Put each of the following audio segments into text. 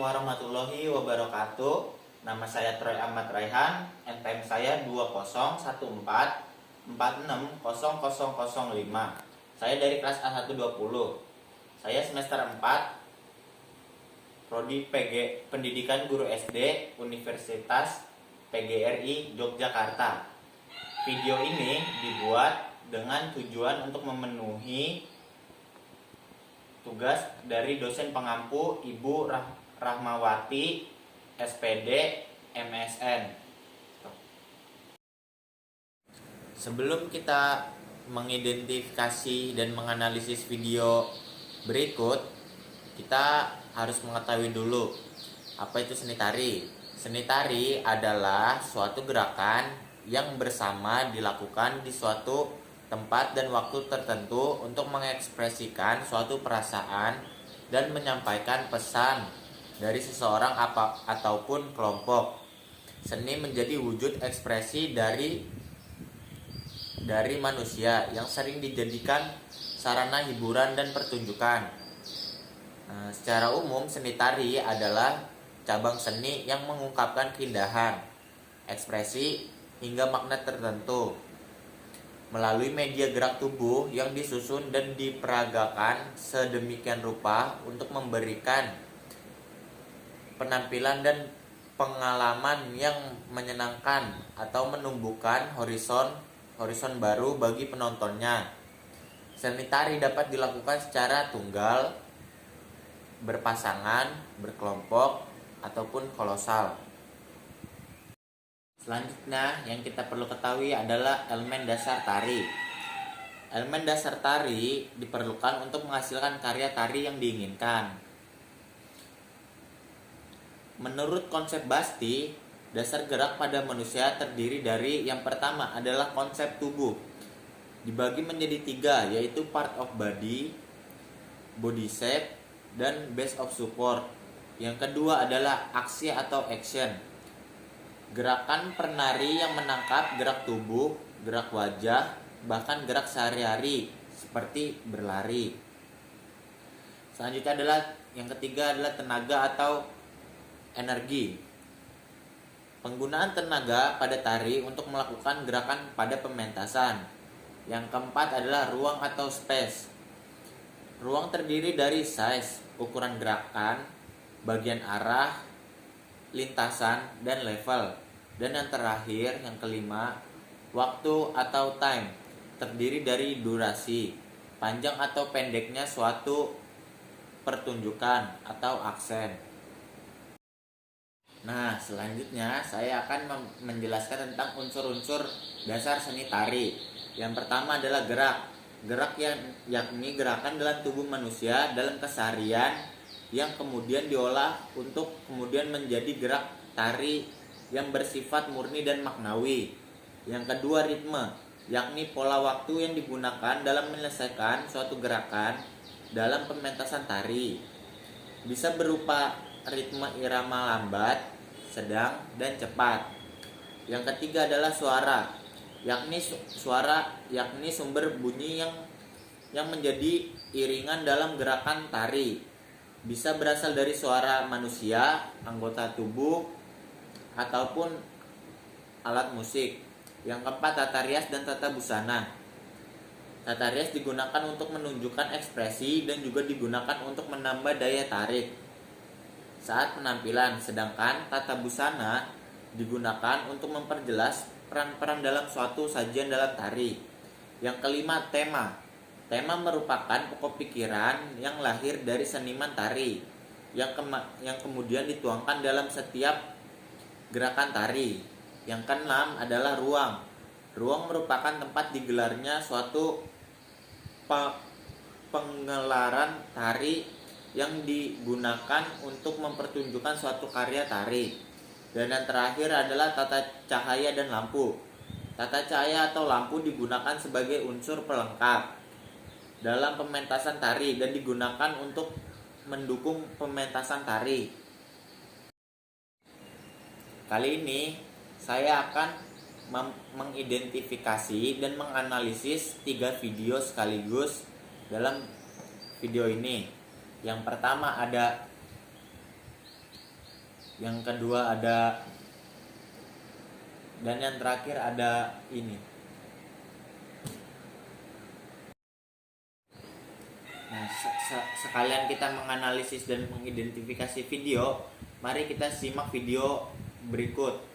warahmatullahi wabarakatuh. Nama saya Troy Ahmad Raihan, NPM saya 2014460005. Saya dari kelas A120. Saya semester 4, Prodi Pendidikan Guru SD Universitas PGRI Yogyakarta. Video ini dibuat dengan tujuan untuk memenuhi tugas dari dosen pengampu Ibu Rahmawati, SPD, MSN. Sebelum kita mengidentifikasi dan menganalisis video berikut, kita harus mengetahui dulu apa itu seni tari. Seni tari adalah suatu gerakan yang bersama dilakukan di suatu tempat dan waktu tertentu untuk mengekspresikan suatu perasaan dan menyampaikan pesan dari seseorang ataupun kelompok. Seni menjadi wujud ekspresi dari manusia yang sering dijadikan sarana hiburan dan pertunjukan. Secara umum, seni tari adalah cabang seni yang mengungkapkan keindahan, ekspresi, hingga makna tertentu melalui media gerak tubuh yang disusun dan diperagakan sedemikian rupa untuk memberikan penampilan dan pengalaman yang menyenangkan atau menumbuhkan horizon baru bagi penontonnya. Seni tari dapat dilakukan secara tunggal, berpasangan, berkelompok, ataupun kolosal. Selanjutnya yang kita perlu ketahui adalah elemen dasar tari. Elemen dasar tari diperlukan untuk menghasilkan karya tari yang diinginkan. Menurut konsep Basti, dasar gerak pada manusia terdiri dari yang pertama adalah konsep tubuh. Dibagi menjadi 3, yaitu part of body, body shape, dan base of support. Yang kedua adalah aksi atau action. Gerakan penari yang menangkap gerak tubuh, gerak wajah, bahkan gerak sehari-hari seperti berlari. Selanjutnya adalah yang ketiga adalah tenaga atau energi. Penggunaan tenaga pada tari untuk melakukan gerakan pada pementasan. Yang keempat adalah ruang atau space. Ruang terdiri dari size, ukuran gerakan, bagian arah, lintasan, dan level. Dan yang terakhir, yang kelima, waktu atau time, terdiri dari durasi, panjang atau pendeknya suatu pertunjukan atau aksen. Nah, selanjutnya saya akan menjelaskan tentang unsur-unsur dasar seni tari. Yang pertama adalah gerak. Gerak yakni gerakan dalam tubuh manusia dalam keseharian yang kemudian diolah untuk kemudian menjadi gerak tari yang bersifat murni dan maknawi. Yang kedua, ritme, yakni pola waktu yang digunakan dalam menyelesaikan suatu gerakan dalam pementasan tari. Bisa berupa ritme irama lambat, sedang, dan cepat. Yang ketiga adalah suara, yakni sumber bunyi yang menjadi iringan dalam gerakan tari. Bisa berasal dari suara manusia, anggota tubuh, ataupun alat musik. Yang keempat, tata rias dan tata busana. Tata rias digunakan untuk menunjukkan ekspresi dan juga digunakan untuk menambah daya tarik saat penampilan, sedangkan tata busana digunakan untuk memperjelas peran-peran dalam suatu sajian dalam tari. Yang kelima, tema. Tema merupakan pokok pikiran yang lahir dari seniman tari yang kemudian dituangkan dalam setiap gerakan tari. Yang keenam adalah ruang. Ruang merupakan tempat digelarnya suatu penggelaran tari yang digunakan untuk mempertunjukkan suatu karya tari. Dan yang terakhir adalah tata cahaya dan lampu. Tata cahaya atau lampu digunakan sebagai unsur pelengkap dalam pementasan tari dan digunakan untuk mendukung pementasan tari. Kali ini saya akan mengidentifikasi dan menganalisis 3 video sekaligus dalam video ini. Yang pertama ada yang kedua ada, dan yang terakhir ada ini. Nah, sekalian kita menganalisis dan mengidentifikasi video, mari kita simak video berikut.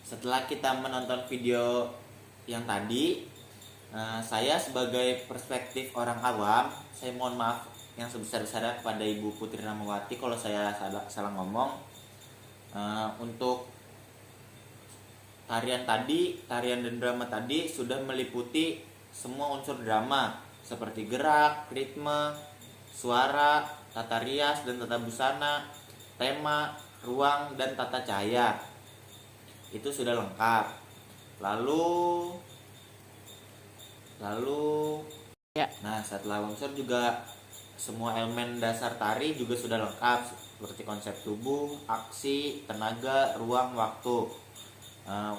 Setelah kita menonton video yang tadi, saya sebagai perspektif orang awam, saya mohon maaf yang sebesar-besarnya kepada Ibu Putri Ramawati kalau saya salah ngomong. Untuk tarian dan drama tadi sudah meliputi semua unsur drama seperti gerak, ritme, suara, tata rias dan tata busana, tema, ruang, dan tata cahaya. Itu sudah lengkap. Lalu ya. Nah, setelah unsur juga semua elemen dasar tari juga sudah lengkap seperti konsep tubuh, aksi, tenaga, ruang, waktu.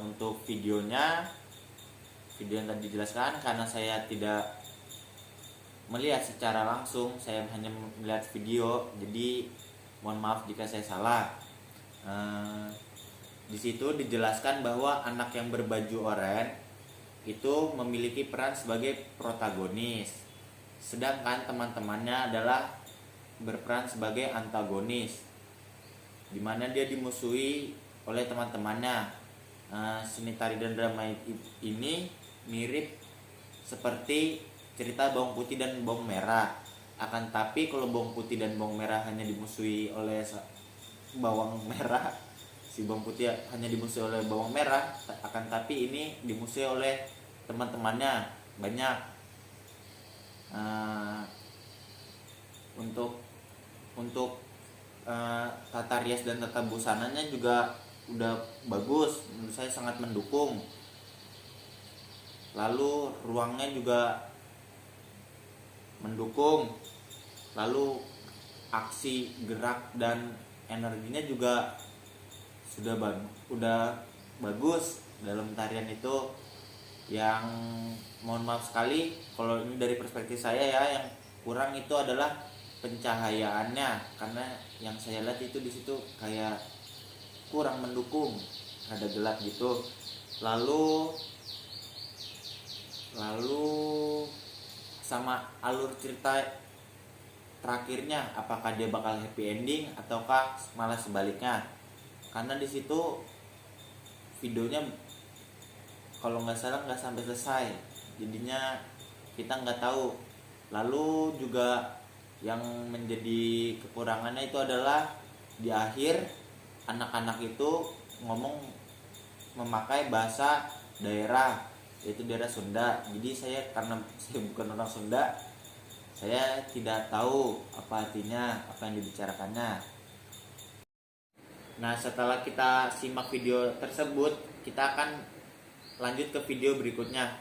Untuk video yang tadi dijelaskan, karena saya tidak melihat secara langsung, saya hanya melihat video, jadi mohon maaf jika saya salah. Di situ dijelaskan bahwa anak yang berbaju oranye itu memiliki peran sebagai protagonis, sedangkan teman-temannya adalah berperan sebagai antagonis, di mana dia dimusuhi oleh teman-temannya. Seni tari dan drama ini mirip seperti cerita bawang putih dan bawang merah. Akan tapi kalau bawang putih dan bawang merah hanya dimusuhi oleh bawang merah, si bawang putih hanya dimusuhi oleh bawang merah, akan tapi ini dimusuhi oleh teman-temannya banyak. Untuk tata rias dan tata busananya juga udah bagus, menurut saya sangat mendukung. Lalu ruangnya juga mendukung, lalu aksi, gerak, dan energinya juga udah bagus dalam tarian itu. Yang mohon maaf sekali kalau ini dari perspektif saya ya, yang kurang itu adalah pencahayaannya, karena yang saya lihat itu di situ kayak kurang mendukung, ada gelap gitu. Lalu sama alur cerita terakhirnya, apakah dia bakal happy ending ataukah malah sebaliknya, karena di situ videonya kalau nggak salah nggak sampai selesai, jadinya kita nggak tahu. Lalu juga yang menjadi kekurangannya itu adalah di akhir anak-anak itu ngomong memakai bahasa daerah, yaitu daerah Sunda. Jadi karena saya bukan orang Sunda, saya tidak tahu apa artinya, apa yang dibicarakannya. Nah, setelah kita simak video tersebut, kita akan lanjut ke video berikutnya.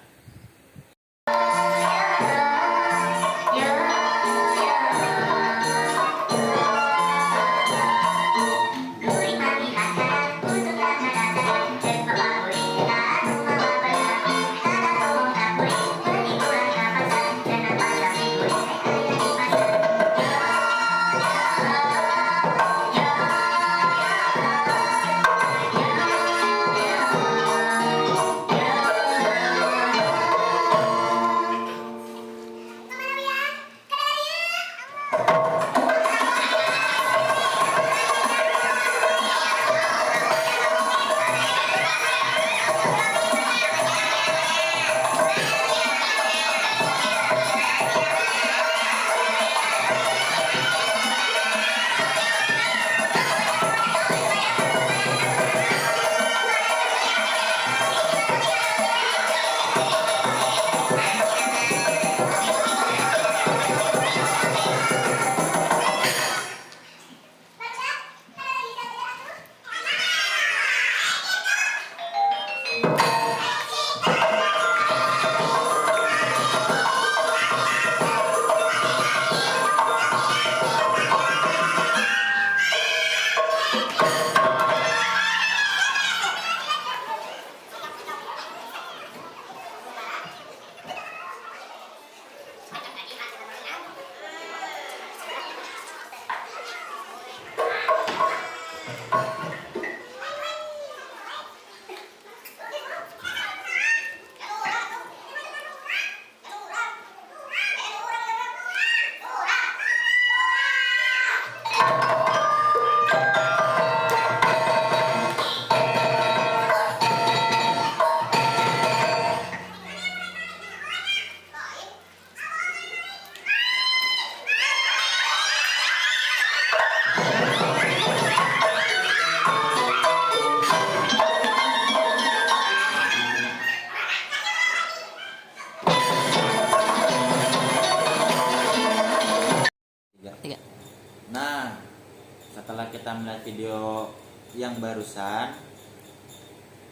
Nah, setelah kita melihat video yang barusan,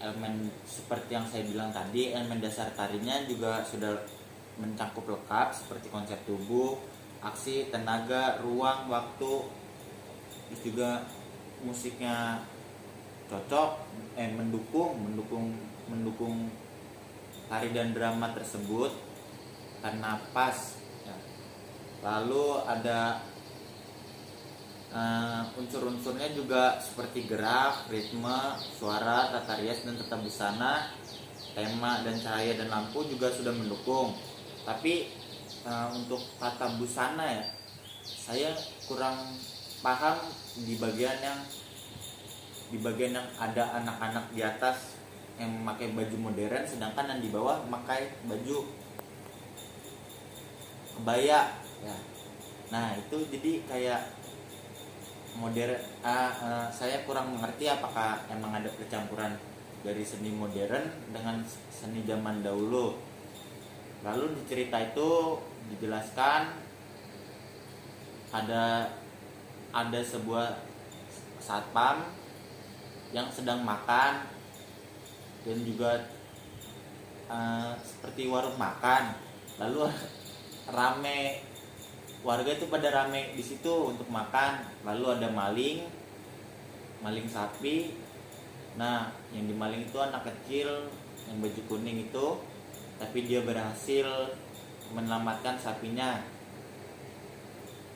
elemen seperti yang saya bilang tadi, elemen dasar tarinya juga sudah mencakup lengkap, seperti konsep tubuh, aksi, tenaga, ruang, waktu. Terus juga musiknya cocok, mendukung tari dan drama tersebut karena pas ya. Lalu ada unsur-unsurnya juga seperti gerak, ritme, suara, tata rias dan tata busana, tema dan cahaya dan lampu juga sudah mendukung. Tapi untuk tata busana ya, saya kurang paham di bagian yang ada anak-anak di atas yang memakai baju modern, sedangkan yang di bawah memakai baju kebaya ya. Nah, itu jadi kayak modern, saya kurang mengerti apakah emang ada percampuran dari seni modern dengan seni zaman dahulu. Lalu di cerita itu dijelaskan ada sebuah satpam yang sedang makan dan juga seperti warung makan. Lalu rame, warga itu pada rame di situ untuk makan. Lalu ada maling sapi. Nah, yang dimaling itu anak kecil yang baju kuning itu, tapi dia berhasil menyelamatkan sapinya.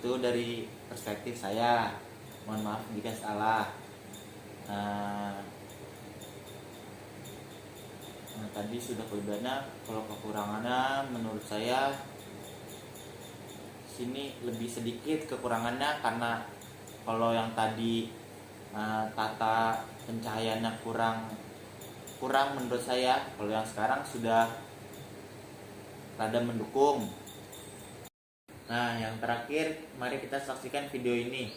Itu dari perspektif saya. Mohon maaf jika salah. Nah, tadi sudah kelebihannya. Kalau kekurangannya menurut saya sini lebih sedikit kekurangannya, karena kalau yang tadi tata pencahayaannya kurang menurut saya. Kalau yang sekarang sudah rada mendukung. Nah, yang terakhir mari kita saksikan video ini.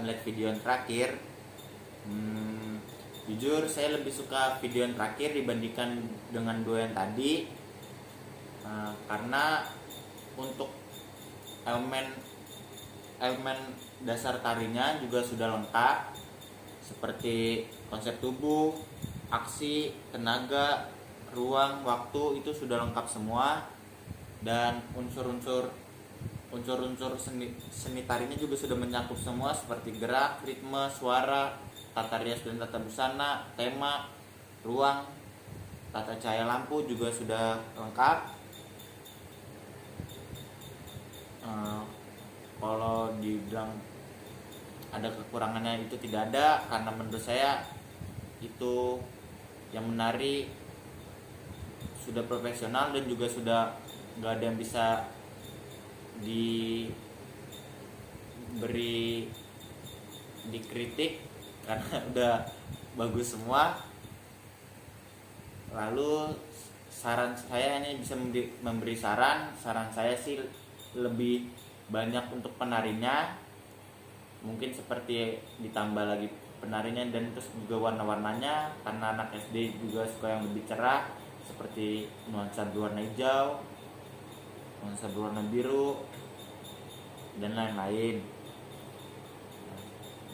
melihat video yang terakhir, jujur saya lebih suka video yang terakhir dibandingkan dengan dua yang tadi, karena untuk elemen dasar tarinya juga sudah lengkap, seperti konsep tubuh, aksi, tenaga, ruang, waktu itu sudah lengkap semua, dan unsur-unsur seni tarinya juga sudah mencakup semua, seperti gerak, ritme, suara, tata rias dan tata busana, tema, ruang, tata cahaya lampu juga sudah lengkap. Kalau dibilang ada kekurangannya itu tidak ada, karena menurut saya itu yang menari sudah profesional dan juga sudah nggak ada yang bisa dikritik karena udah bagus semua. Lalu saran saya ini bisa memberi saran saya sih lebih banyak untuk penarinya, mungkin seperti ditambah lagi penarinya dan terus juga warna-warnanya, karena anak SD juga suka yang lebih cerah, seperti nuansa berwarna hijau, nuansa berwarna biru, dan lain-lain.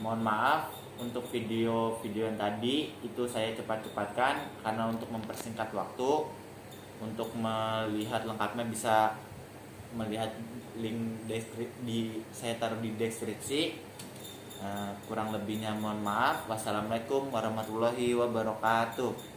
Mohon maaf untuk video yang tadi itu saya cepat-cepatkan, karena untuk mempersingkat waktu. Untuk melihat lengkapnya bisa melihat link saya taruh di deskripsi. Kurang lebihnya mohon maaf. Wassalamualaikum warahmatullahi wabarakatuh.